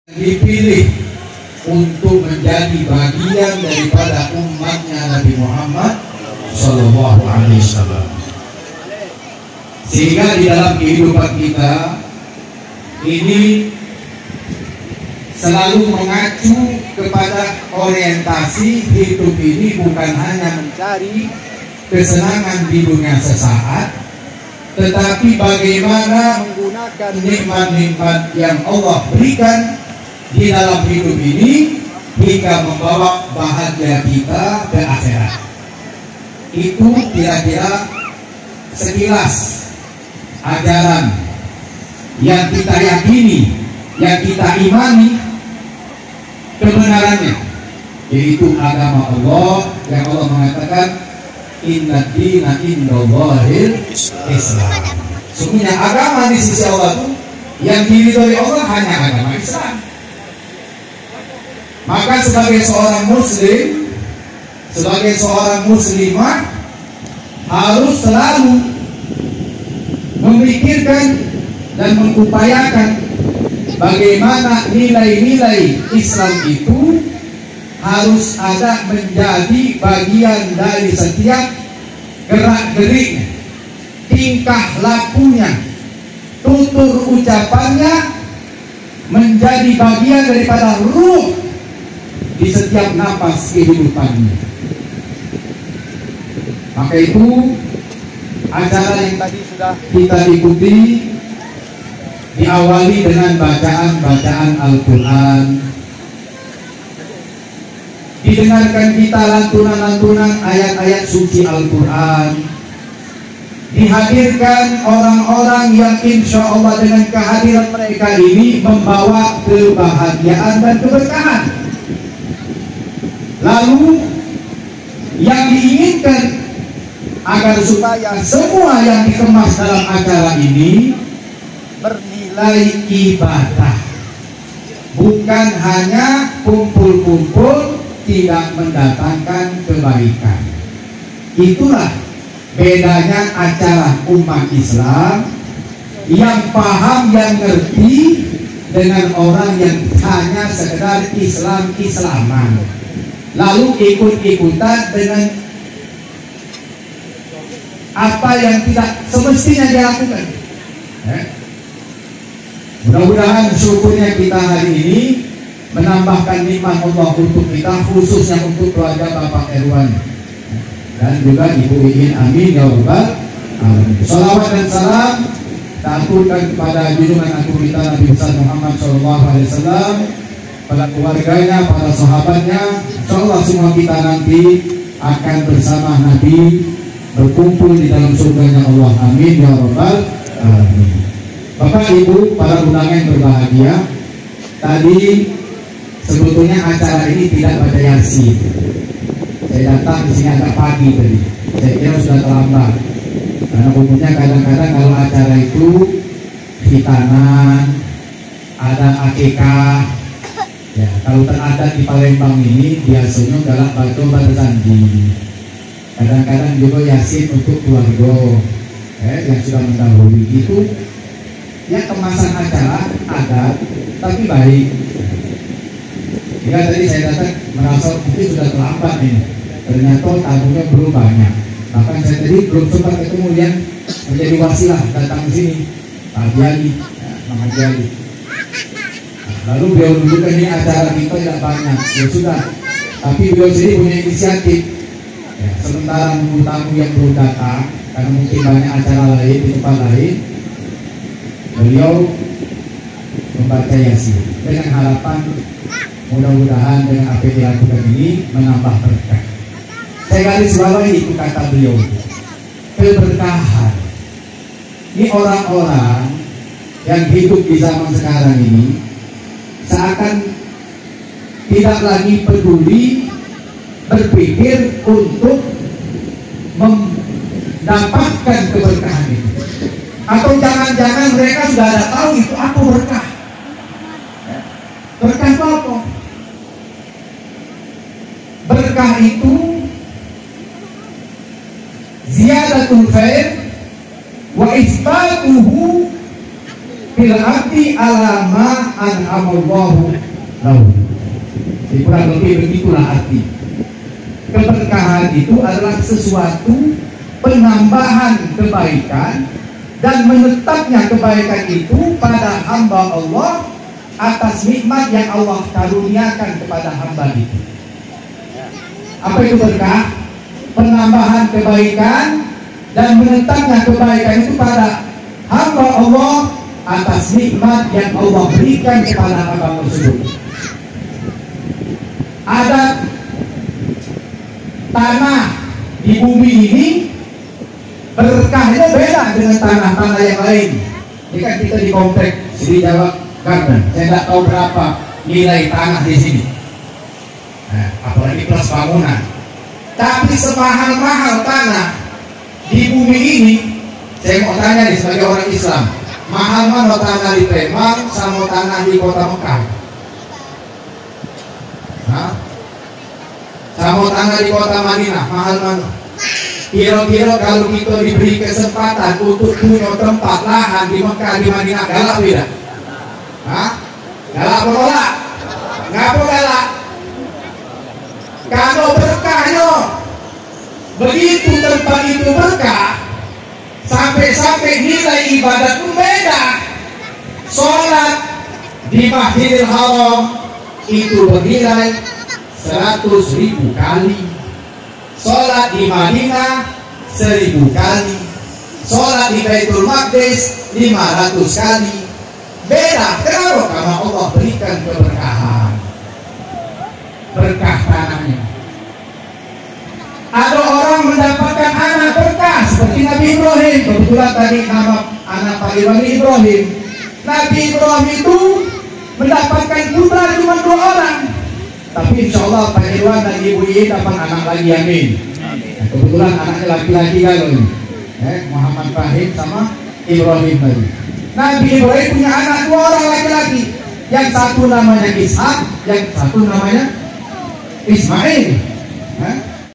dipilih untuk menjadi bagian daripada umatnya Nabi Muhammad Sallallahu Alaihi Wasallam. Sehingga di dalam kehidupan kita ini selalu mengacu kepada orientasi hidup ini bukan hanya mencari kesenangan di dunia sesaat, tetapi bagaimana menggunakan nikmat-nikmat yang Allah berikan di dalam hidup ini hingga membawa bahagia kita ke akhirat. Itu kira-kira sekilas ajaran yang kita yakini, yang kita imani kebenarannya, yaitu agama Allah yang Allah mengatakan inna dina indallahil Islam. Sesungguhnya agama di sisi Allah itu yang diridhoi Allah hanya agama Islam. Maka sebagai seorang muslim, sebagai seorang muslimah harus selalu memikirkan dan mengupayakan bagaimana nilai-nilai Islam itu harus ada menjadi bagian dari setiap gerak-geriknya, tingkah lakunya, tutur ucapannya, menjadi bagian daripada ruh di setiap napas kehidupannya. Maka itu acara yang tadi sudah kita ikuti diawali dengan bacaan-bacaan Al-Quran, didengarkan kita lantunan-lantunan ayat-ayat suci Al-Quran, dihadirkan orang-orang yang insya Allah dengan kehadiran mereka ini membawa kebahagiaan dan keberkahan. Lalu yang diinginkan agar supaya semua yang dikemas dalam acara ini bernilai ibadah, bukan hanya kumpul-kumpul tidak mendatangkan kebaikan. Itulah bedanya acara umat Islam yang paham, yang ngerti, dengan orang yang hanya sekedar Islam-Islaman lalu ikut-ikutan dengan apa yang tidak semestinya dia lakukan. Mudah-mudahan syukurnya kita hari ini menambahkan nikmat Allah untuk kita, khususnya untuk keluarga Bapak Erwan dan juga Ibu Iin. Amin ya rabbal alamin. Salawat dan salam terturunkan kepada junjungan agung kita Nabi besar Muhammad SAW, pada keluarganya, para sahabatnya. Insyaallah semua kita nanti akan bersama Nabi berkumpul di dalam surganya Allah. Amin ya rabbal alamin. Bapak Ibu, para undangan yang berbahagia, tadi sebetulnya acara ini tidak pada Yasin. Saya datang di sini agak pagi tadi. Saya kira sudah terlambat. Karena umumnya kadang-kadang kalau acara itu khitanan, ada akikah. Ya, kalau teradat di Palembang ini biasanya adalah batu berzandi. Kadang-kadang juga Yasin untuk keluarga yang sudah mendahului itu. Ya, kemasan acara ada tapi baik. Ya, tadi saya datang merasa mungkin sudah terlambat ini. Ternyata tamunya belum banyak. Bahkan saya tadi belum sempat ketemu yang menjadi wasilah datang ke sini, Pak Jali, Mang Jali. Lalu beliau menunjukkan ini acara kita tidak banyak, ya sudah. Tapi beliau sendiri punya inisiatif. Ya, sementara menunggu tamu yang belum datang, karena mungkin banyak acara lain di tempat lain, beliau membaca Yasin dengan harapan mudah-mudahan dengan apa yang dilakukan ini menambah berkah. Saya garis bawahi itu kata beliau, keberkahan. Ini orang-orang yang hidup di zaman sekarang ini seakan tidak lagi peduli berpikir untuk mendapatkan keberkahan itu. Atau jangan-jangan mereka sudah ada tahu itu apa berkah. Berkah itu apa? Berkah itu ziyadatul khair wa isbatuhu fil walil abdi alama an'amallahu lahu. Kurang lebih begitulah arti. Keberkahan itu adalah sesuatu penambahan kebaikan dan menetapnya kebaikan itu pada hamba Allah atas nikmat yang Allah karuniakan kepada hamba itu. Apa itu berkah? Penambahan kebaikan dan menetapnya kebaikan itu pada hamba Allah atas nikmat yang Allah berikan kepada hamba tersebut. Ada tanah di bumi ini berkahnya beda dengan tanah-tanah yang lain. Ini kan kita di komplek Sri Jawa Garden. Saya tidak tahu berapa nilai tanah di sini. Nah, apalagi plus bangunan. Tapi semahal-mahal tanah di bumi ini, saya mau tanya nih sebagai orang Islam, mahal mana tanah di Palembang sama tanah di kota Mekah? Hah? Sama tanah di kota Madinah, mahal mana? Kira-kira kalau kita diberi kesempatan untuk punya tempat lahan di Mekah, di Madinah, galak tidak? Hah? Galak apa galak? Ngapa galak? Kalau berkahnya begitu tempat itu berkah, sampai-sampai nilai ibadat pun beda. Sholat di Masjidil Haram itu bernilai 100.000 kali. Sholat di Madinah 1000 kali. Sholat di Baitul Maqdis 500 kali. Beda. Kenapa? Karena Allah berikan keberkahan. Berkah tanahnya. Ada orang mendapatkan anak berkah seperti Nabi Ibrahim. Kebetulan tadi nama anak Pak Irwan Ibrahim. Nabi Ibrahim itu mendapatkan putra cuma 2 orang. Tapi insya Allah Pak Irwan dan Ibu Iyi dapat anak lagi, amin. Nah, kebetulan anaknya laki-laki kalau ini, Muhammad Fahim sama Ibrahim tadi. Nabi Ibrahim punya anak 2 orang laki-laki. Yang satu namanya Ishak, yang satu namanya Ismail.